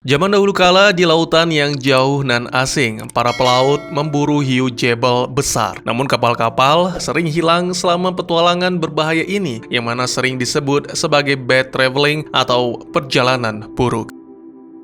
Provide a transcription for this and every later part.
Zaman dahulu kala di lautan yang jauh nan asing, para pelaut memburu hiu jebel besar. Namun kapal-kapal sering hilang selama petualangan berbahaya ini, yang mana sering disebut sebagai bad traveling atau perjalanan buruk.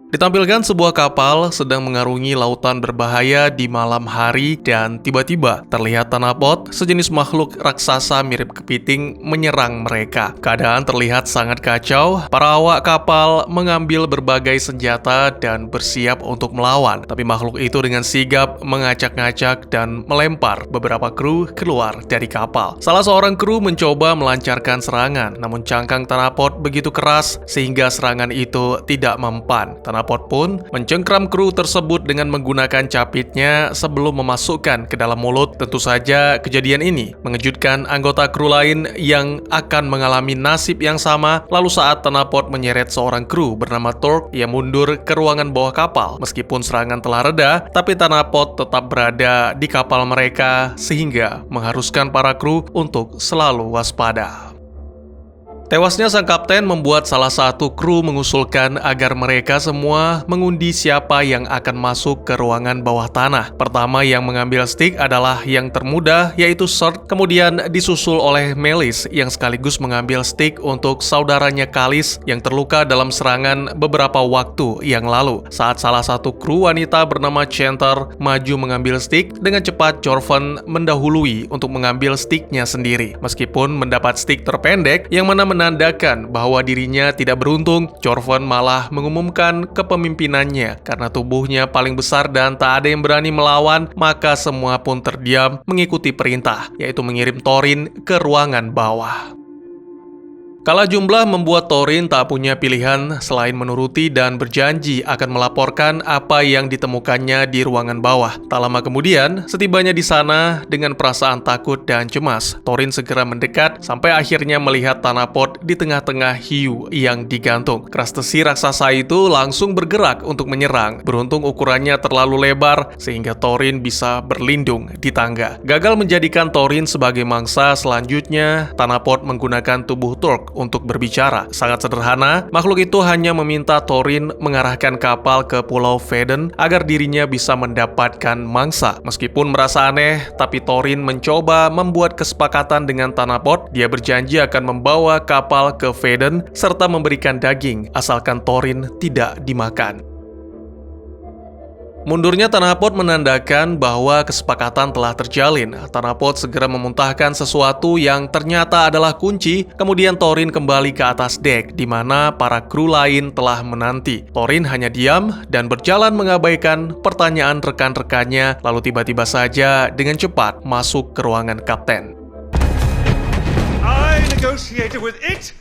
Ditampilkan sebuah kapal sedang mengarungi lautan berbahaya di malam hari dan tiba-tiba terlihat tanapot, sejenis makhluk raksasa mirip kepiting, menyerang mereka. Keadaan terlihat sangat kacau, para awak kapal mengambil berbagai senjata dan bersiap untuk melawan. Tapi makhluk itu dengan sigap mengacak-ngacak dan melempar beberapa kru keluar dari kapal. Salah seorang kru mencoba melancarkan serangan, namun cangkang tanapot begitu keras sehingga serangan itu tidak mempan. Tanapot pun mencengkram kru tersebut dengan menggunakan capitnya sebelum memasukkan ke dalam mulut. Tentu saja kejadian ini mengejutkan anggota kru lain yang akan mengalami nasib yang sama. Lalu saat tanapot menyeret seorang kru bernama Torque, ia mundur ke ruangan bawah kapal. Meskipun serangan telah reda, tapi tanapot tetap berada di kapal mereka sehingga mengharuskan para kru untuk selalu waspada. Tewasnya sang kapten membuat salah satu kru mengusulkan agar mereka semua mengundi siapa yang akan masuk ke ruangan bawah tanah. Pertama yang mengambil stick adalah yang termuda, yaitu Surt, kemudian disusul oleh Melis yang sekaligus mengambil stick untuk saudaranya Kalis yang terluka dalam serangan beberapa waktu yang lalu. Saat salah satu kru wanita bernama Chanter maju mengambil stick, dengan cepat Jorvan mendahului untuk mengambil sticknya sendiri. Meskipun mendapat stick terpendek yang mana menandakan bahwa dirinya tidak beruntung, Jorvan malah mengumumkan kepemimpinannya. Karena tubuhnya paling besar dan tak ada yang berani melawan, maka semua pun terdiam mengikuti perintah, yaitu mengirim Thorin ke ruangan bawah. Kalah jumlah membuat Thorin tak punya pilihan selain menuruti dan berjanji akan melaporkan apa yang ditemukannya di ruangan bawah. Tak lama kemudian, setibanya di sana dengan perasaan takut dan cemas, Thorin segera mendekat sampai akhirnya melihat tanapot di tengah-tengah hiu yang digantung. Krastesi raksasa itu langsung bergerak untuk menyerang. Beruntung ukurannya terlalu lebar sehingga Thorin bisa berlindung di tangga. Gagal menjadikan Thorin sebagai mangsa selanjutnya, tanapot menggunakan tubuh Torque untuk berbicara. Sangat sederhana, makhluk itu hanya meminta Thorin mengarahkan kapal ke Pulau Faden agar dirinya bisa mendapatkan mangsa. Meskipun merasa aneh, tapi Thorin mencoba membuat kesepakatan dengan tanapot. Dia berjanji akan membawa kapal ke Faden serta memberikan daging asalkan Thorin tidak dimakan. Mundurnya tanapot menandakan bahwa kesepakatan telah terjalin. Tanapot segera memuntahkan sesuatu yang ternyata adalah kunci. Kemudian Thorin kembali ke atas dek, di mana para kru lain telah menanti. Thorin hanya diam dan berjalan mengabaikan pertanyaan rekan-rekannya, lalu tiba-tiba saja dengan cepat masuk ke ruangan kapten. I negotiated with it.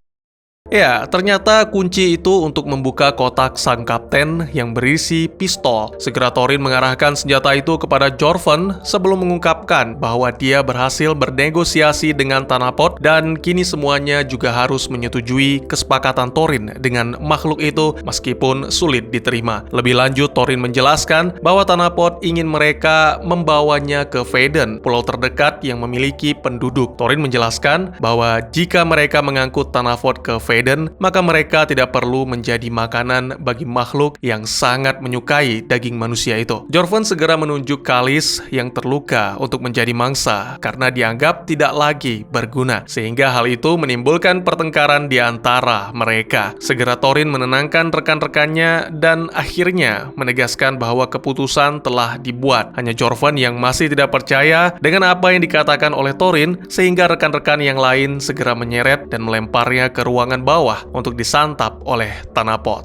Ya, ternyata kunci itu untuk membuka kotak sang kapten yang berisi pistol. Segera Thorin mengarahkan senjata itu kepada Jorvan sebelum mengungkapkan bahwa dia berhasil bernegosiasi dengan tanapot dan kini semuanya juga harus menyetujui kesepakatan Thorin dengan makhluk itu meskipun sulit diterima. Lebih lanjut, Thorin menjelaskan bahwa tanapot ingin mereka membawanya ke Faden, pulau terdekat yang memiliki penduduk. Thorin menjelaskan bahwa jika mereka mengangkut tanapot ke Faden, maka mereka tidak perlu menjadi makanan bagi makhluk yang sangat menyukai daging manusia itu. Jorvan segera menunjuk Kalis yang terluka untuk menjadi mangsa karena dianggap tidak lagi berguna, sehingga hal itu menimbulkan pertengkaran di antara mereka. Segera Thorin menenangkan rekan-rekannya dan akhirnya menegaskan bahwa keputusan telah dibuat. Hanya Jorvan yang masih tidak percaya dengan apa yang dikatakan oleh Thorin, sehingga rekan-rekan yang lain segera menyeret dan melemparnya ke ruangan bawah untuk disantap oleh tanapot.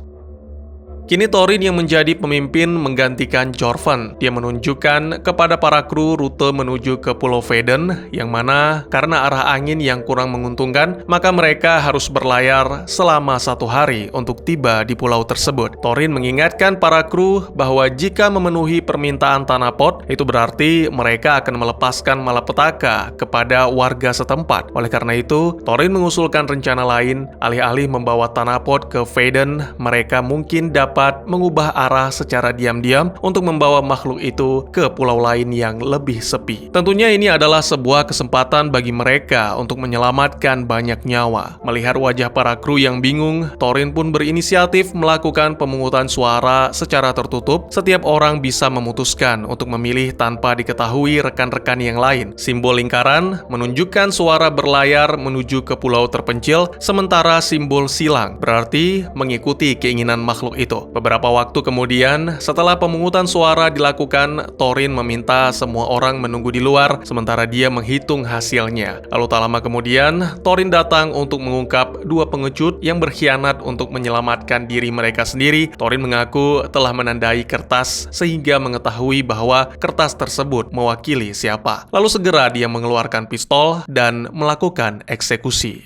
Kini Thorin yang menjadi pemimpin menggantikan Jorvan. Dia menunjukkan kepada para kru rute menuju ke Pulau Faden, yang mana karena arah angin yang kurang menguntungkan, maka mereka harus berlayar selama 1 hari untuk tiba di pulau tersebut. Thorin mengingatkan para kru bahwa jika memenuhi permintaan tanapot, itu berarti mereka akan melepaskan malapetaka kepada warga setempat. Oleh karena itu, Thorin mengusulkan rencana lain. Alih-alih membawa tanapot ke Faden, mereka mungkin dapat dapat mengubah arah secara diam-diam untuk membawa makhluk itu ke pulau lain yang lebih sepi. Tentunya ini adalah sebuah kesempatan bagi mereka untuk menyelamatkan banyak nyawa. Melihat wajah para kru yang bingung, Thorin pun berinisiatif melakukan pemungutan suara secara tertutup. Setiap orang bisa memutuskan untuk memilih tanpa diketahui rekan-rekan yang lain. Simbol lingkaran menunjukkan suara berlayar menuju ke pulau terpencil, sementara simbol silang berarti mengikuti keinginan makhluk itu. Beberapa waktu kemudian, setelah pemungutan suara dilakukan, Thorin meminta semua orang menunggu di luar sementara dia menghitung hasilnya. Lalu tak lama kemudian, Thorin datang untuk mengungkap dua pengecut yang berkhianat untuk menyelamatkan diri mereka sendiri. Thorin mengaku telah menandai kertas sehingga mengetahui bahwa kertas tersebut mewakili siapa. Lalu segera dia mengeluarkan pistol dan melakukan eksekusi.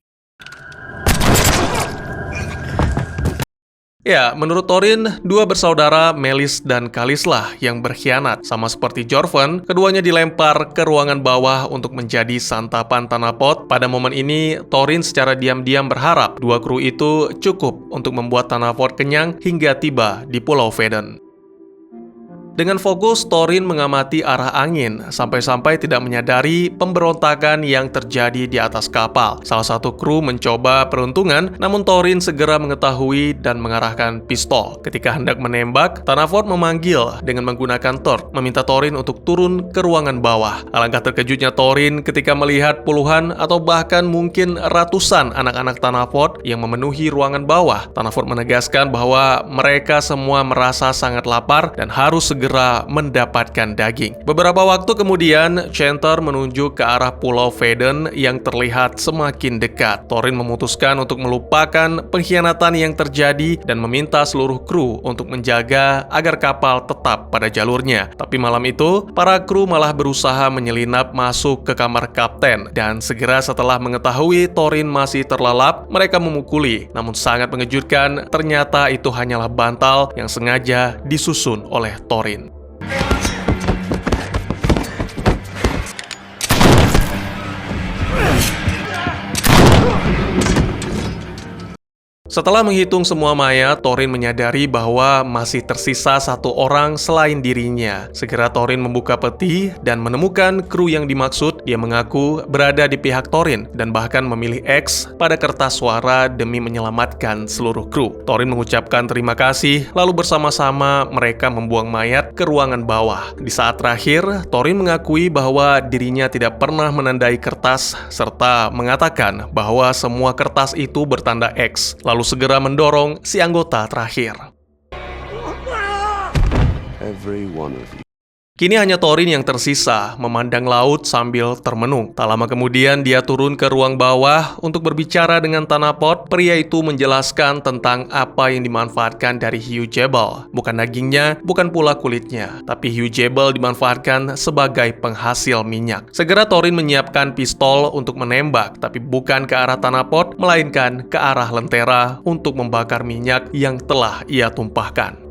Ya, menurut Thorin, dua bersaudara Melis dan Kalis lah yang berkhianat. Sama seperti Jorvan, keduanya dilempar ke ruangan bawah untuk menjadi santapan tanah pot. Pada momen ini, Thorin secara diam-diam berharap dua kru itu cukup untuk membuat tanah pot kenyang hingga tiba di Pulau Veden. Dengan fokus, Thorin mengamati arah angin, sampai-sampai tidak menyadari pemberontakan yang terjadi di atas kapal. Salah satu kru mencoba peruntungan, namun Thorin segera mengetahui dan mengarahkan pistol. Ketika hendak menembak, Tanafort memanggil dengan menggunakan torch, meminta Thorin untuk turun ke ruangan bawah. Alangkah terkejutnya Thorin ketika melihat puluhan atau bahkan mungkin ratusan anak-anak Tanafort yang memenuhi ruangan bawah. Tanafort menegaskan bahwa mereka semua merasa sangat lapar dan harus segera mendapatkan daging. Beberapa waktu kemudian, Chanter menunjuk ke arah Pulau Veden yang terlihat semakin dekat. Thorin memutuskan untuk melupakan pengkhianatan yang terjadi dan meminta seluruh kru untuk menjaga agar kapal tetap pada jalurnya. Tapi malam itu, para kru malah berusaha menyelinap masuk ke kamar kapten dan segera setelah mengetahui Thorin masih terlelap, mereka memukuli. Namun sangat mengejutkan, ternyata itu hanyalah bantal yang sengaja disusun oleh Thorin. Setelah menghitung semua mayat, Thorin menyadari bahwa masih tersisa satu orang selain dirinya. Segera Thorin membuka peti dan menemukan kru yang dimaksud. Dia mengaku berada di pihak Thorin dan bahkan memilih X pada kertas suara demi menyelamatkan seluruh kru. Thorin mengucapkan terima kasih, lalu bersama-sama mereka membuang mayat ke ruangan bawah. Di saat terakhir, Thorin mengakui bahwa dirinya tidak pernah menandai kertas serta mengatakan bahwa semua kertas itu bertanda X. Lalu segera mendorong si anggota terakhir. Every one of you. Kini hanya Thorin yang tersisa, memandang laut sambil termenung. Tak lama kemudian dia turun ke ruang bawah untuk berbicara dengan Tanaport. Pria itu menjelaskan tentang apa yang dimanfaatkan dari hiu jebel. Bukan dagingnya, bukan pula kulitnya, tapi hiu jebel dimanfaatkan sebagai penghasil minyak. Segera Thorin menyiapkan pistol untuk menembak, tapi bukan ke arah Tanaport, melainkan ke arah lentera untuk membakar minyak yang telah ia tumpahkan.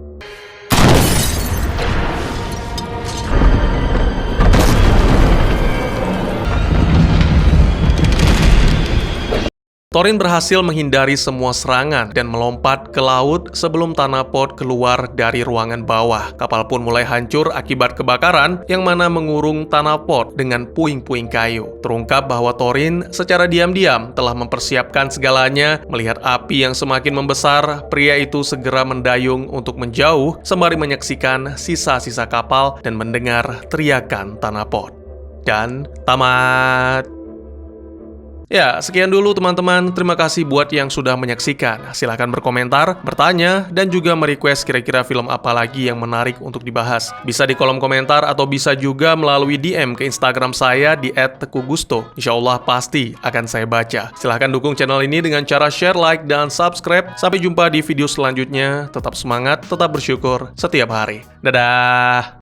Thorin berhasil menghindari semua serangan dan melompat ke laut sebelum Tanaport keluar dari ruangan bawah. Kapal pun mulai hancur akibat kebakaran yang mana mengurung Tanaport dengan puing-puing kayu. Terungkap bahwa Thorin secara diam-diam telah mempersiapkan segalanya. Melihat api yang semakin membesar, pria itu segera mendayung untuk menjauh sembari menyaksikan sisa-sisa kapal dan mendengar teriakan Tanaport. Dan tamat. Ya, sekian dulu teman-teman. Terima kasih buat yang sudah menyaksikan. Silahkan berkomentar, bertanya, dan juga merequest kira-kira film apa lagi yang menarik untuk dibahas. Bisa di kolom komentar atau bisa juga melalui DM ke Instagram saya di @tekugusto. Insya Allah pasti akan saya baca. Silahkan dukung channel ini dengan cara share, like, dan subscribe. Sampai jumpa di video selanjutnya. Tetap semangat, tetap bersyukur setiap hari. Dadah!